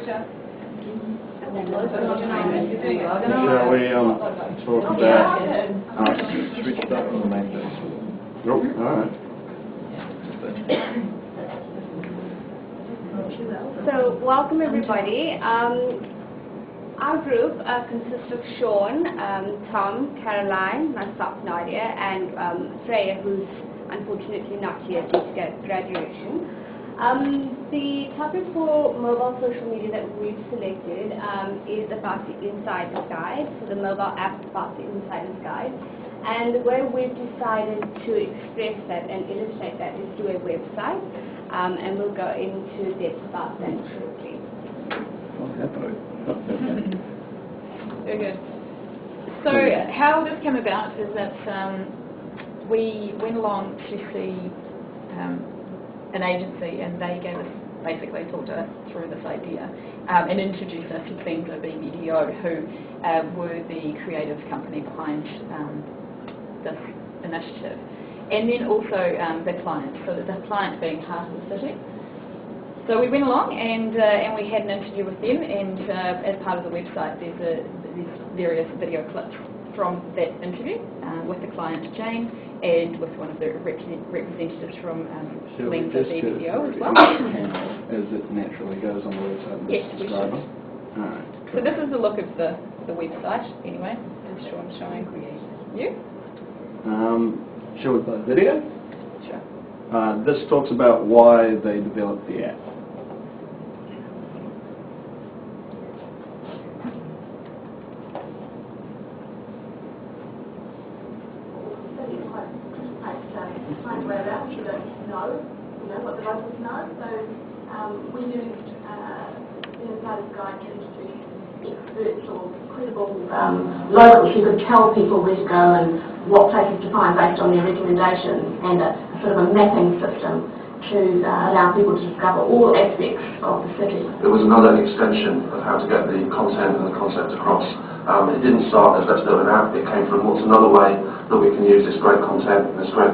Richard. Shall we talk about switch back on the main page? Nope, alright. So, welcome everybody. Our group consists of Sean, Thom, Caroline, myself, Nadia, and Freya, who's unfortunately not here due to graduation. The topic for mobile social media that we've selected is about the Insider's Guide, so the mobile app about the Insider's Guide. And the way we've decided to express that and illustrate that is through a website, and we'll go into depth about that shortly. Very good. So how this came about is that we went along to see an agency, and they gave us, basically talked us through this idea and introduced us to BBDO, who were the creative company behind this initiative. And then also the client, so the client being Heart of the City. So we went along and we had an interview with them, and as part of the website there's various video clips from that interview with the client Jane and with one of the representatives from BBDO as well. As it naturally goes on the website. Yes, we should. Alright. So this is the look of the website anyway, and Sean showing you. Shall we play the video? Sure. This talks about why they developed the app. Find where around, we don't know, what the locals know. So we used the Insider's Guide to introduce experts or credible locals who could tell people where to go and what places to find based on their recommendations, and a sort of a mapping system to allow people to discover all aspects of the city. It was another extension of how to get the content and the concept across. It didn't start as let's build an app, it came from what's another way that we can use this great content and this great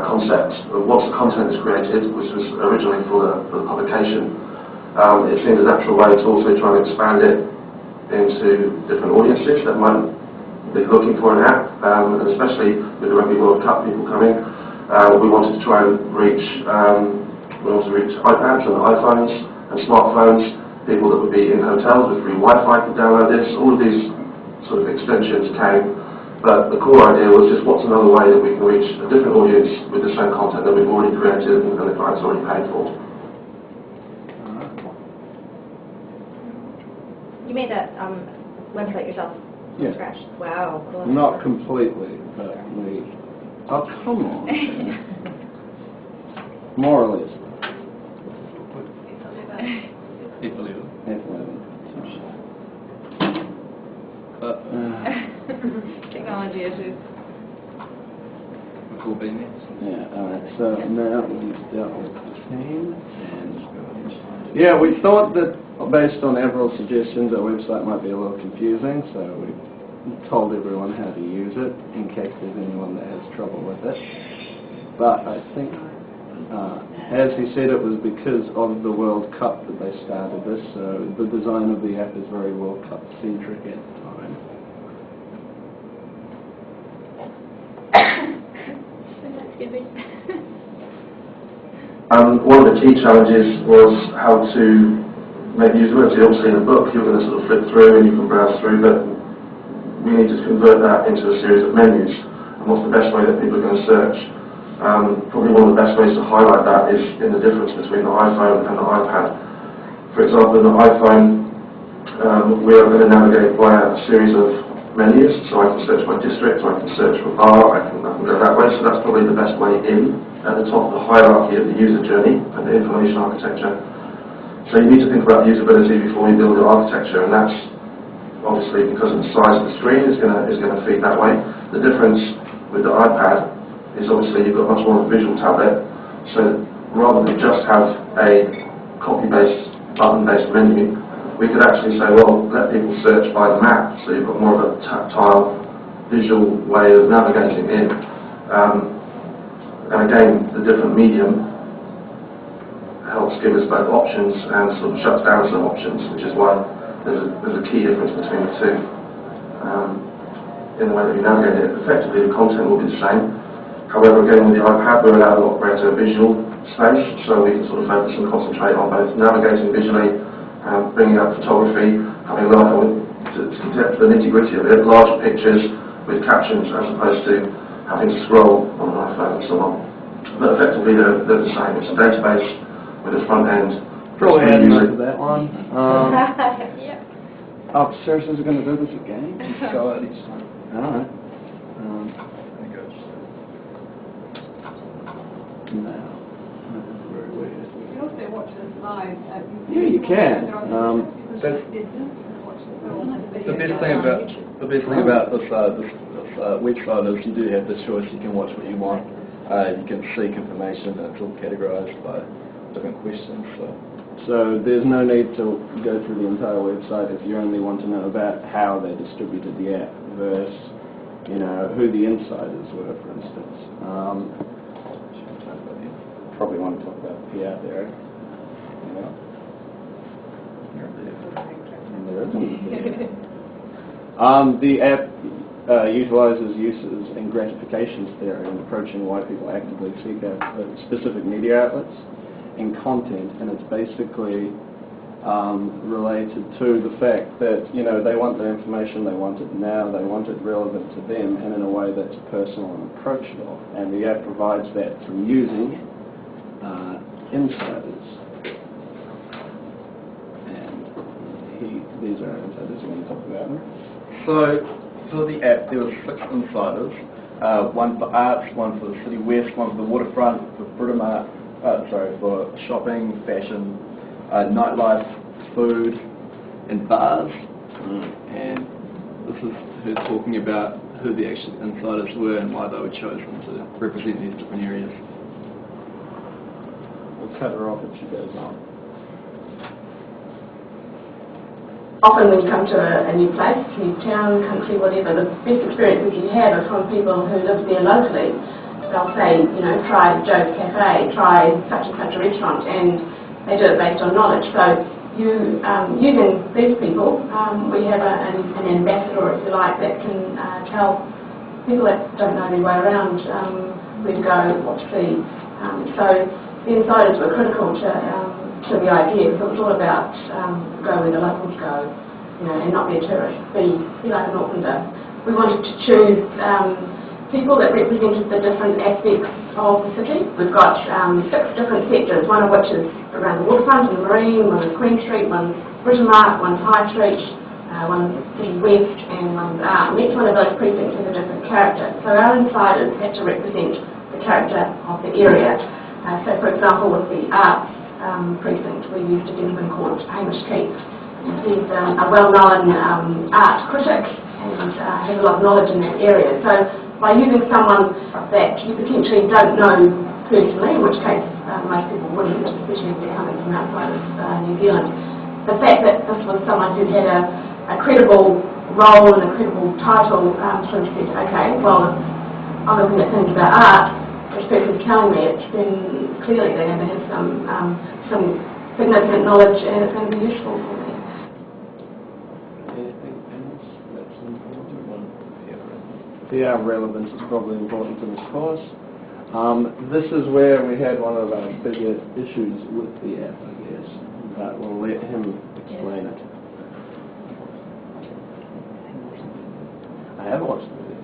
concept of once the content is created, which was originally for the publication. It seemed a natural way to also try and expand it into different audiences that might be looking for an app, and especially with the Rugby World Cup people coming, we wanted to try and reach iPads and iPhones and smartphones, people that would be in hotels with free Wi-Fi could download this. All of these sort of extensions came. But the core idea was just what's another way that we can reach a different audience with the same content that we've already created and the client's already paid for. You made that website yourself from scratch? Wow. Cool. Not completely, but we... Oh, come on. More or less. Technology issues. Yeah, alright, so now we've dealt with the theme, and yeah, we thought that based on Avril's suggestions our website might be a little confusing, so we told everyone how to use it in case there's anyone that has trouble with it. But I think, as he said, it was because of the World Cup that they started this, so the design of the app is very World Cup centric at the time. One of the key challenges was how to make usability. Obviously in a book you're going to sort of flip through and you can browse through, but we need to convert that into a series of menus. And what's the best way that people are going to search? Probably one of the best ways to highlight that is in the difference between the iPhone and the iPad. For example, in the iPhone, we are going to navigate via a series of menus, so I can search by district, or I can search for bar, I can go that way, so that's probably the best way in, at the top of the hierarchy of the user journey and the information architecture. So you need to think about usability before you build your architecture, and that's obviously because of the size of the screen is going to feed that way. The difference with the iPad is obviously you've got much more of a visual tablet, so rather than just have a copy-based, button-based menu, we could actually say, well, let people search by the map, so you've got more of a tactile, visual way of navigating in. And again, the different medium helps give us both options and sort of shuts down some options, which is why there's a key difference between the two. In the way that we navigate it, effectively the content will be the same. However, again, with the iPad, we're allowed a lot greater visual space, so we can sort of focus and concentrate on both navigating visually, bringing up photography, having to get to the nitty-gritty of it, larger pictures with captions as opposed to having to scroll on an iPhone and so on. But effectively, they're the same. It's a database with a front end. Probably had enough of that one. Yep. Oh, seriously, is it going to do this again? So it's Alright. No. That is very weird. You can also watch this live at YouTube. Yeah, you can. the best thing about this website is you do have the choice. You can watch what you want. You can seek information, and it's all categorised by different questions. So there's no need to go through the entire website if you only want to know about how they distributed the app versus, you know, who the insiders were, for instance. Probably want to talk about the PR there. Yeah. And there isn't. The app utilises uses and gratifications theory in approaching why people actively seek out specific media outlets and content, and it's basically related to the fact that, you know, they want the information, they want it now, they want it relevant to them, and in a way that's personal and approachable. And the app provides that through using insiders. And these are insiders you want to talk about. So for the app, there were 6 insiders. One for arts, one for the City West, one for the waterfront, for Britomart, for shopping, fashion, nightlife, food, and bars. And this is her talking about who the actual insiders were and why they were chosen to represent these different areas. We'll cut her off if she goes on. Often when you come to a new place, new town, country, whatever, the best experiences you have are from people who live there locally. They'll say, you know, try Joe's Cafe, try such and such a restaurant, and they do it based on knowledge. So you, using these people, we have an ambassador, if you like, that can tell people that don't know their way around where to go, what to see. So the insiders were critical to the idea, because it was all about go where the locals go, you know, and not be a tourist, be like an Aucklander. We wanted to choose people that represented the different aspects of the city. We've got 6 different sectors, one of which is around the waterfront and the marine, one is Queen Street, one's Britomart, one's High Street, one's City West, and one's art. And each one of those precincts has a different character. So our insiders had to represent the character of the area. So for example, with the arts precinct, we used a gentleman called Hamish Keats. He's a well-known art critic and has a lot of knowledge in that area. So by using someone that you potentially don't know personally, in which case most people wouldn't, especially if they're coming from outside of New Zealand, the fact that this was someone who had a credible role and a credible title sort of said, okay, well, if I'm looking at things about art, this person's telling me it's been clearly they're going to have some significant knowledge and it's going to be useful for me. Anything else that's important? PR relevance is probably important to this course. This is where we had one of our bigger issues with the app, I guess, but we'll let him explain it. I have watched the video.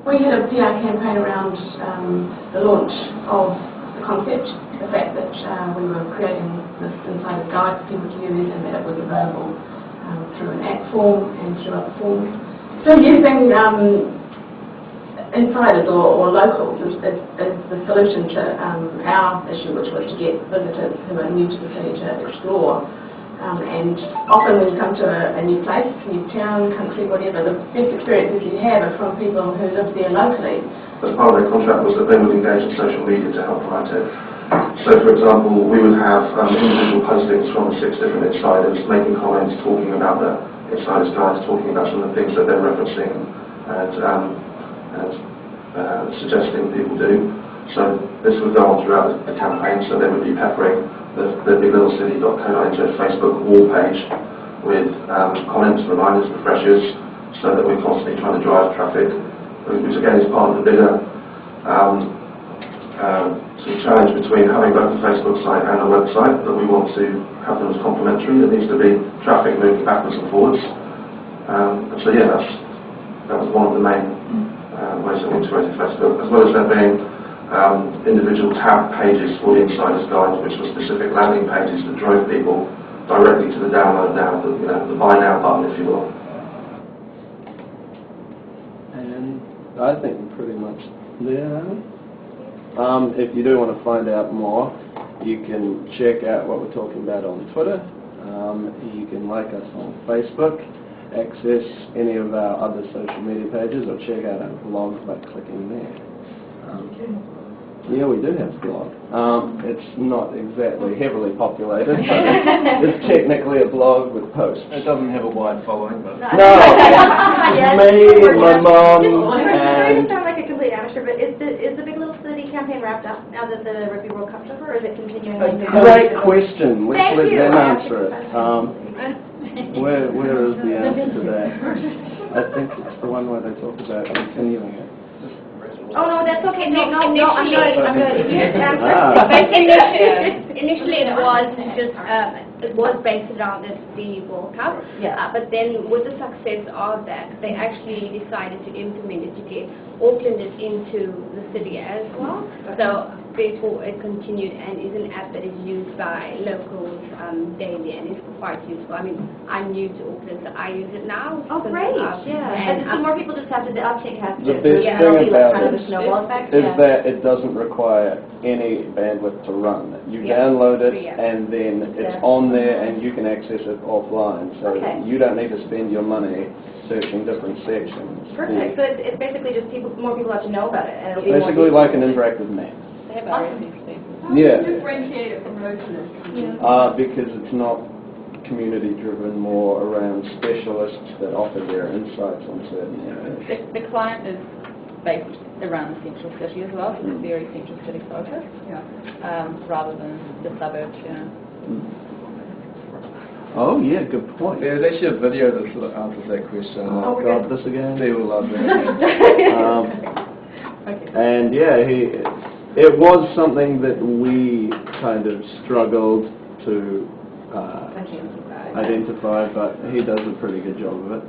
We had a PR campaign around the launch of the concept, the fact that we were creating this insider guide for people to use and that it was available through an app form and through other forms. So using insiders or locals is the solution to our issue, which was to get visitors who are new to the city to explore. And often when you come to a new place, new town, country, whatever, the best experiences you have are from people who live there locally. But part of their contract was that they would engage in social media to help promote it. So for example, we would have individual postings from 6 different insiders making comments, talking about the insiders' guides, talking about some of the things that they're referencing and suggesting people do. So this would go on throughout the campaign, so they would be peppering the biglittlecity.co.nz Facebook wall page with comments, reminders, refreshers, so that we're constantly trying to drive traffic, which again is part of the bigger sort of challenge between having both a Facebook site and a website, that we want to have them as complementary. There needs to be traffic moving backwards and forwards. And so yeah, that was one of the main ways that we integrated Facebook, as well as there being individual tab pages for the Insider's Guide, which were specific landing pages that drove people directly to the download now, the buy now button, if you will. And I think we're pretty much there. If you do want to find out more, you can check out what we're talking about on Twitter. You can like us on Facebook, access any of our other social media pages, or check out our blog by clicking there. Yeah, we do have a blog. It's not exactly heavily populated, but it's technically a blog with posts. It doesn't have a wide following, but... No! Me and my mum and... It sound like a complete amateur, but is the Big Little City campaign wrapped up now that the Rugby World Cup's over, or is it continuing? Great question. Let's let them answer it. Where is the answer to that? I think it's the one where they talk about continuing it. Oh no, that's okay. No, I'm good. I'm good. Initially, it was based around the World Cup. Yeah. But then, with the success of that, they actually decided to implement it to get Auckland into the city as well. So therefore, it continued and is an app that is used by locals daily and is quite useful. I mean, I'm new to Auckland, so I use it now. Oh, great. And so more people just have to, the uptake has to, The best yeah, thing about kind of it a snowball effect. is that it doesn't require any bandwidth to run. You download it and then it's on there and you can access it offline. So you don't need to spend your money searching different sections. Perfect. So it's basically just more people have to know about it. And it'll be Basically like an interactive map. They have RSS. Yeah. Differentiate it from roadless. Because it's not community-driven, more around specialists that offer their insights on certain areas. The client is based around the central city as well, so it's very central city focused, rather than the suburbs, Oh yeah, good point. There's actually a video that sort of answers that question. Oh God, this again? They will love that. And yeah, it was something that we kind of struggled to identify, but he does a pretty good job of it.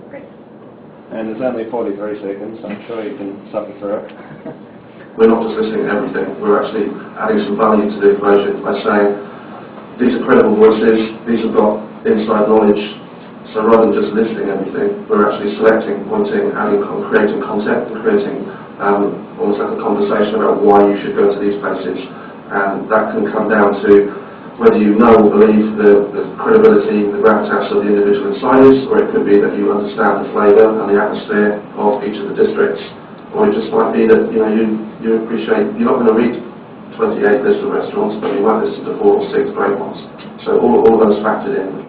And it's only 43 seconds, so I'm sure you can suffer through it. We're not just listening to everything, we're actually adding some value to the equation by saying these are credible voices, these have got inside knowledge, so rather than just listing everything, we're actually selecting, pointing, adding, creating content and creating almost like a conversation about why you should go to these places. And that can come down to whether you know or believe the credibility, the gravitas of the individual insiders, or it could be that you understand the flavour and the atmosphere of each of the districts, or it just might be that you appreciate, you're not going to read 28 lists of restaurants, but you might listen to 4 or 6 great ones. So all of those factored in.